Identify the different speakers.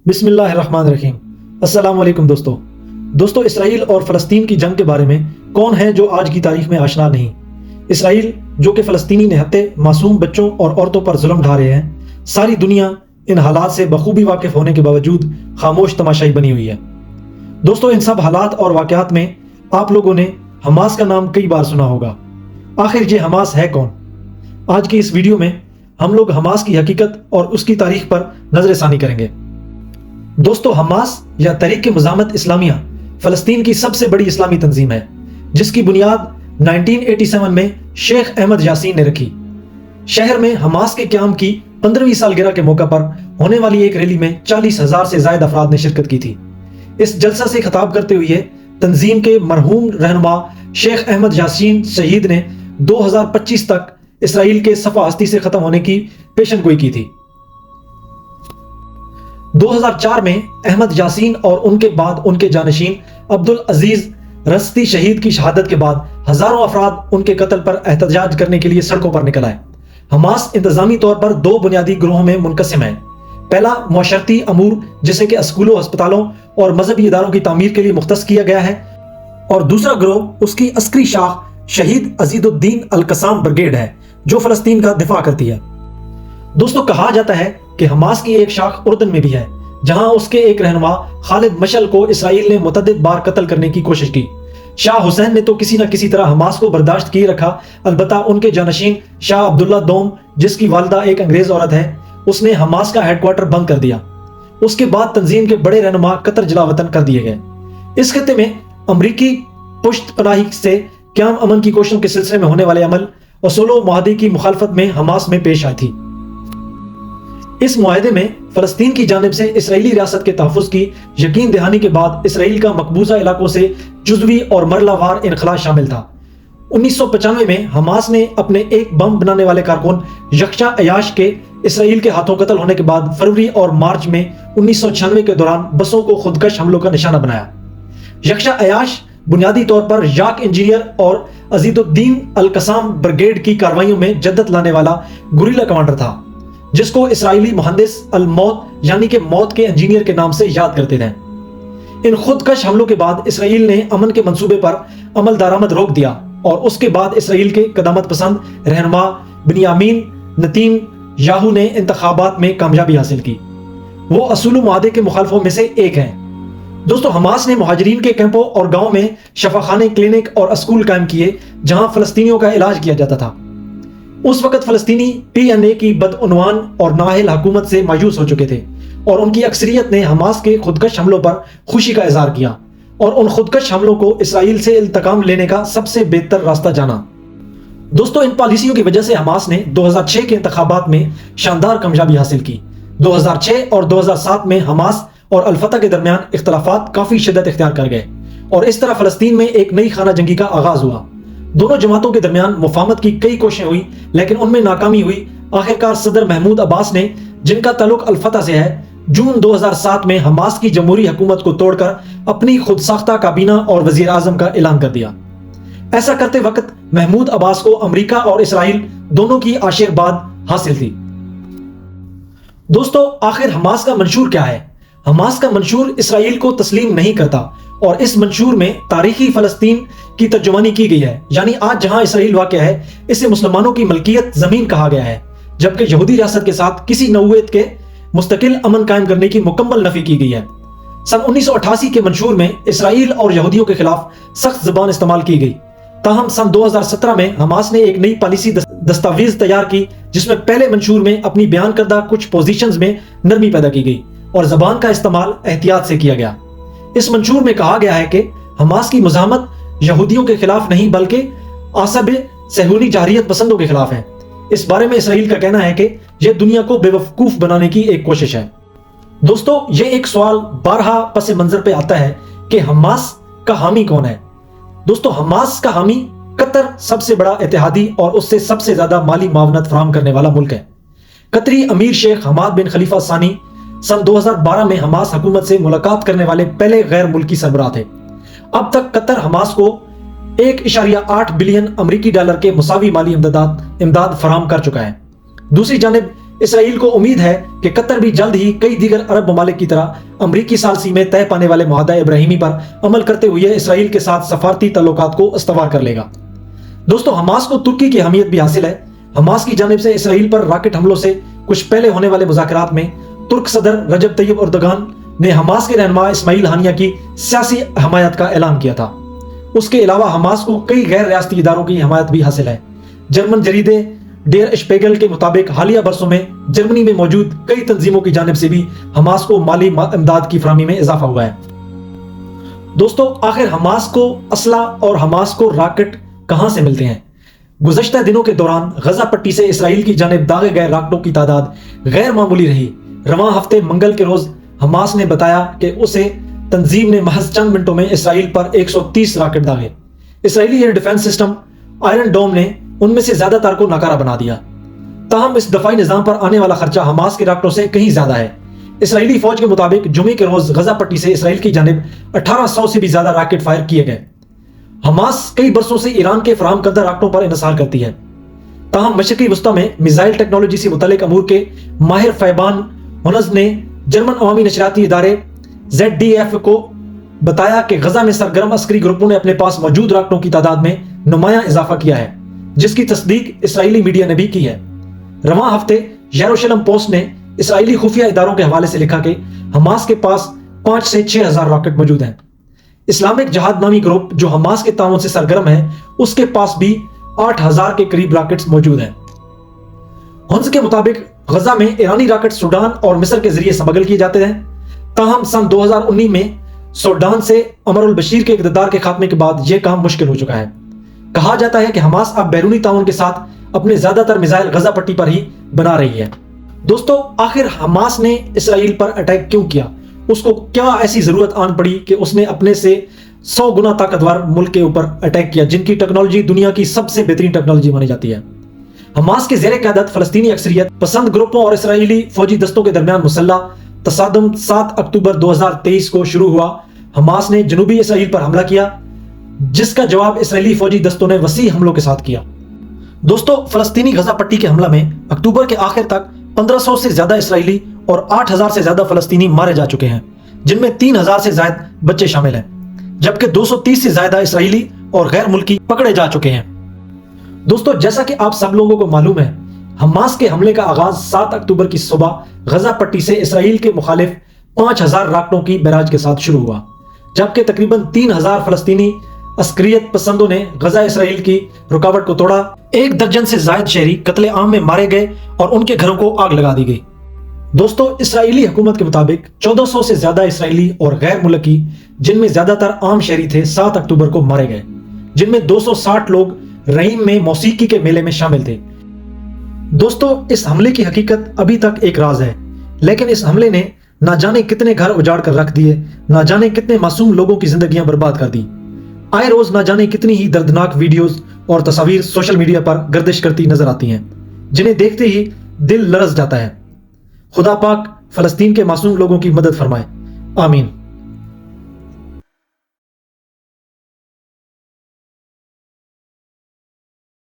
Speaker 1: بسم اللہ الرحمن الرحیم۔ السلام علیکم دوستو اسرائیل اور فلسطین کی جنگ کے بارے میں کون ہے جو آج کی تاریخ میں آشنا نہیں؟ اسرائیل جو کہ فلسطینی نہتے معصوم بچوں اور عورتوں پر ظلم ڈھا رہے ہیں، ساری دنیا ان حالات سے بخوبی واقف ہونے کے باوجود خاموش تماشائی بنی ہوئی ہے۔ دوستو ان سب حالات اور واقعات میں آپ لوگوں نے حماس کا نام کئی بار سنا ہوگا۔ آخر یہ حماس ہے کون؟ آج کی اس ویڈیو میں ہم لوگ حماس کی حقیقت اور اس کی تاریخ پر نظر ثانی کریں گے۔ دوستو حماس یا تحریک مزاحمت اسلامیہ فلسطین کی سب سے بڑی اسلامی تنظیم ہے، جس کی بنیاد 1987 میں شیخ احمد یاسین نے رکھی۔ شہر میں حماس کے قیام کی 15ویں سالگرہ کے موقع پر ہونے والی ایک ریلی میں 40,000 سے زائد افراد نے شرکت کی تھی۔ اس جلسہ سے خطاب کرتے ہوئے تنظیم کے مرحوم رہنما شیخ احمد یاسین شہید نے 2025 تک اسرائیل کے صفحہ ہستی سے ختم ہونے کی پیشن گوئی کی تھی۔ 2004 میں احمد یاسین اور ان کے بعد ان کے جانشین عبدالعزیز رستی شہید کی شہادت کے بعد ہزاروں افراد ان کے قتل پر احتجاج کرنے کے لیے سڑکوں پر نکل آئے۔ حماس انتظامی طور پر دو بنیادی گروہوں میں منقسم ہے۔ پہلا معاشرتی امور، جسے کہ اسکولوں، ہسپتالوں اور مذہبی اداروں کی تعمیر کے لیے مختص کیا گیا ہے، اور دوسرا گروہ اس کی عسکری شاخ شہید عزیز الدین القسام بریگیڈ ہے، جو فلسطین کا دفاع کرتی ہے۔ دوستو کہا جاتا ہے کہ حماس کی ایک شاخ اردن میں بھی ہے، جہاں اس کے ایک رہنما خالد مشعل کو اسرائیل نے متعدد بار قتل کرنے کی کوشش کی۔ شاہ حسین نے تو کسی نہ کسی طرح حماس کو برداشت کیے رکھا، البتہ ان کے جانشین شاہ عبداللہ دوم، جس کی والدہ ایک انگریز عورت ہے، اس نے حماس کا ہیڈ کوارٹر بند کر دیا۔ اس کے بعد تنظیم کے بڑے رہنما قطر جلا وطن کر دیے گئے۔ اس خطے میں امریکی پشت پناہی سے قیام امن کی کوششوں کے سلسلے میں ہونے والے عمل اصول و معاہدے کی مخالفت میں حماس میں پیش آئی تھی۔ اس معاہدے میں فلسطین کی جانب سے اسرائیلی ریاست کے تحفظ کی یقین دہانی کے بعد اسرائیل کا مقبوضہ علاقوں سے جزوی اور مرحلہ وار انخلاء شامل تھا۔ 1995 میں حماس نے اپنے ایک بم بنانے والے کارکن یکشا عیاش کے اسرائیل کے ہاتھوں قتل ہونے کے بعد فروری اور مارچ میں 1996 کے دوران بسوں کو خودکش حملوں کا نشانہ بنایا۔ یکشا عیاش بنیادی طور پر یاک انجینئر اور عزیز الدین القسام بریگیڈ کی کارروائیوں میں جدت لانے والا گوریلا کمانڈر تھا، جس کو اسرائیلی مہندس الموت یعنی کہ موت کے انجینئر کے نام سے یاد کرتے تھے۔ ان خودکش حملوں کے بعد اسرائیل نے امن کے منصوبے پر عمل درآمد روک دیا، اور اس کے بعد اسرائیل کے قدامت پسند رہنما بنیامین نتین یاہو نے انتخابات میں کامیابی حاصل کی۔ وہ اصول و معاہدے کے مخالفوں میں سے ایک ہیں۔ دوستو حماس نے مہاجرین کے کیمپوں اور گاؤں میں شفاخانے، کلینک اور اسکول قائم کیے، جہاں فلسطینیوں کا علاج کیا جاتا تھا۔ اس وقت فلسطینی PNA کی بدعنوان اور نااہل حکومت سے مایوس ہو چکے تھے، اور ان کی اکثریت نے حماس کے خودکش حملوں پر خوشی کا اظہار کیا، اور ان خودکش حملوں کو اسرائیل سے انتقام لینے کا سب سے بہتر راستہ جانا۔ دوستو ان پالیسیوں کی وجہ سے حماس نے 2006 کے انتخابات میں شاندار کامیابی حاصل کی۔ 2006 اور 2007 میں حماس اور الفتح کے درمیان اختلافات کافی شدت اختیار کر گئے، اور اس طرح فلسطین میں ایک نئی خانہ جنگی کا آغاز ہوا۔ دونوں جماعتوں کے درمیان مفاہمت کی کئی کوششیں ہوئی، لیکن ان میں ناکامی ہوئی۔ آخرکار صدر محمود عباس نے، جن کا تعلق الفتح سے ہے، جون 2007 میں حماس کی جمہوری حکومت کو توڑ کر اپنی خود ساختہ کابینہ اور وزیر اعظم کا اعلان کر دیا۔ ایسا کرتے وقت محمود عباس کو امریکہ اور اسرائیل دونوں کی آشیرواد حاصل تھی۔ دوستو آخر حماس کا منشور کیا ہے؟ حماس کا منشور اسرائیل کو تسلیم نہیں کرتا، اور اس منشور میں تاریخی فلسطین کی ترجمانی کی گئی ہے، یعنی آج جہاں اسرائیل واقع ہے اسے مسلمانوں کی ملکیت زمین کہا گیا ہے، جبکہ یہودی ریاست کے ساتھ کسی نوعیت کے مستقل امن قائم کرنے کی مکمل نفی کی گئی ہے۔ سن 1988 کے منشور میں اسرائیل اور یہودیوں کے خلاف سخت زبان استعمال کی گئی، تاہم سن 2017 میں حماس نے ایک نئی پالیسی دستاویز تیار کی، جس میں پہلے منشور میں اپنی بیان کردہ کچھ پوزیشنز میں نرمی پیدا کی گئی اور زبان کا استعمال احتیاط سے کیا گیا۔ اس منشور میں کہا گیا ہے کہ حماس کی مزاحمت یہودیوں کے خلاف نہیں بلکہ عصب صہیونی جارحیت پسندوں کے خلاف ہے۔ اس بارے میں اسرائیل کا کہنا ہے کہ یہ دنیا کو بے وقوف بنانے کی ایک کوشش ہے۔ دوستو یہ ایک سوال بارہا پس منظر پہ آتا ہے کہ حماس کا حامی کون ہے؟ دوستو حماس کا حامی قطر سب سے بڑا اتحادی اور اس سے سب سے زیادہ مالی معاونت فراہم کرنے والا ملک ہے۔ قطری امیر شیخ حماد بن خلیفہ ثانی سن 2012 میں حماس حکومت سے ملاقات کرنے والے پہلے غیر ملکی سربراہ تھے۔ اب تک قطر حماس کو 1.8 بلین امریکی ڈالر کے مساوی مالی امداد فراہم کر چکا ہے۔ دوسری جانب اسرائیل کو امید ہے کہ قطر بھی جلد ہی کئی دیگر عرب ممالک کی طرح امریکی ثالثی میں طے پانے والے معاہدہ ابراہیمی پر عمل کرتے ہوئے اسرائیل کے ساتھ سفارتی تعلقات کو استوار کر لے گا۔ دوستو، حماس کو ترکی کی حمیت بھی حاصل ہے۔ حماس کی جانب سے اسرائیل پر راکٹ حملوں سے کچھ پہلے ہونے والے مذاکرات میں ترک صدر رجب طیب اردوغان نے حماس کے رہنما اسماعیل ہانیہ کی سیاسی حمایت کا اعلان کیا تھا۔ اس کے علاوہ حماس کو کئی غیر ریاستی اداروں کی حمایت بھی حاصل ہے۔ جرمن جریدے ڈیر اشپیگل کے مطابق حالیہ برسوں میں جرمنی میں موجود کئی تنظیموں کی جانب سے بھی حماس کو مالی امداد کی فراہمی میں اضافہ ہوا ہے۔ دوستو، آخر حماس کو اسلحہ اور حماس کو راکٹ کہاں سے ملتے ہیں؟ گزشتہ دنوں کے دوران غزہ پٹی سے اسرائیل کی جانب داغے گئے راکٹوں کی تعداد غیر معمولی رہی۔ رواں ہفتے منگل کے روز حماس نے بتایا کہ اسے تنظیم نے محض چند منٹوں میں اسرائیل پر 130 راکٹ داغے۔ اسرائیلی air defence system Iron Dome نے ان میں سے زیادہ تر کو ناکارہ بنا دیا۔ تاہم اس دفاعی نظام پر آنے والا خرچہ حماس کے راکٹوں سے کہیں زیادہ ہے۔ اسرائیلی فوج کے مطابق جمعے کے روز غزہ پٹی سے اسرائیل کی جانب 1800 سے بھی زیادہ راکٹ فائر کیے گئے۔ حماس کئی برسوں سے ایران کے فراہم کردہ راکٹوں پر انحصار کرتی ہے۔ تاہم مشرقی وسطی میں میزائل ٹیکنالوجی سے متعلق امور کے ماہر فیبان ہونز نے جرمن عوامی نشریاتی ادارے ZDF کو بتایا کہ غزہ میں سرگرم عسکری گروپوں نے اپنے پاس موجود راکٹوں کی تعداد میں نمایاں اضافہ کیا ہے، جس کی تصدیق اسرائیلی میڈیا نے بھی کی ہے۔ رواں ہفتے یروشلم پوسٹ نے اسرائیلی خفیہ اداروں کے حوالے سے لکھا کہ حماس کے پاس 5 سے 6 ہزار راکٹ موجود ہیں۔ اسلامک جہاد نامی گروپ جو حماس کے تعاون سے سرگرم ہے، اس کے پاس بھی 8,000 کے قریب راکٹس موجود ہیں۔ ہنز کے مطابق غزہ میں ایرانی راکٹ سوڈان اور مصر کے ذریعے سمگل کیے جاتے ہیں۔ تاہم سن 2019 میں سوڈان سے عمر البشیر کے اقتدار کے خاتمے کے بعد یہ کام مشکل ہو چکا ہے۔ کہا جاتا ہے کہ حماس اب بیرونی تعاون کے ساتھ اپنے زیادہ تر میزائل غزہ پٹی پر ہی بنا رہی ہے۔ دوستو، آخر حماس نے اسرائیل پر اٹیک کیوں کیا؟ اس کو کیا ایسی ضرورت آن پڑی کہ اس نے اپنے سے 100 گنا طاقتور ملک کے اوپر اٹیک کیا، جن کی ٹیکنالوجی دنیا کی سب سے بہترین ٹیکنالوجی مانی جاتی ہے؟ حماس کے زیر قیادت فلسطینی اکثریت پسند گروپوں اور اسرائیلی فوجی دستوں کے درمیان مسلح تصادم 7 اکتوبر 2023 کو شروع ہوا۔ حماس نے جنوبی اسرائیل پر حملہ کیا، جس کا جواب اسرائیلی فوجی دستوں نے وسیع حملوں کے ساتھ کیا۔ دوستو، فلسطینی غزہ پٹی کے حملہ میں اکتوبر کے آخر تک 1500 سے زیادہ اسرائیلی اور 8000 سے زیادہ فلسطینی مارے جا چکے ہیں، جن میں 3000 سے زائد بچے شامل ہیں، جبکہ 230 سے زیادہ اسرائیلی اور غیر ملکی پکڑے جا چکے ہیں۔ دوستو، جیسا کہ آپ سب لوگوں کو معلوم ہے، حماس کے حملے کا آغاز 7 اکتوبر کی صبح غزہ پٹی سے اسرائیل کے مخالف 5000 راکٹوں کی بیراج کے ساتھ شروع ہوا، جبکہ تقریباً 3000 فلسطینی عسکریت پسندوں نے غزہ اسرائیل کی رکاوٹ کو توڑا۔ 1 درجن سے زائد شہری قتل عام میں مارے گئے اور ان کے گھروں کو آگ لگا دی گئی۔ دوستو، اسرائیلی حکومت کے مطابق 1400 سے زیادہ اسرائیلی اور غیر ملکی، جن میں زیادہ تر عام شہری تھے، 7 اکتوبر کو مارے گئے، جن میں 260 لوگ رحیم میں موسیقی کے میلے میں شامل تھے۔ دوستو، اس حملے کی حقیقت ابھی تک ایک راز ہے، لیکن اس حملے نے نہ جانے کتنے گھر اجاڑ کر رکھ دیے، نہ جانے کتنے معصوم لوگوں کی زندگیاں برباد کر دی۔ آئے روز نہ جانے کتنی ہی دردناک ویڈیوز اور تصاویر سوشل میڈیا پر گردش کرتی نظر آتی ہیں، جنہیں دیکھتے ہی دل لرز جاتا ہے۔ خدا پاک فلسطین کے معصوم لوگوں کی مدد فرمائے، آمین۔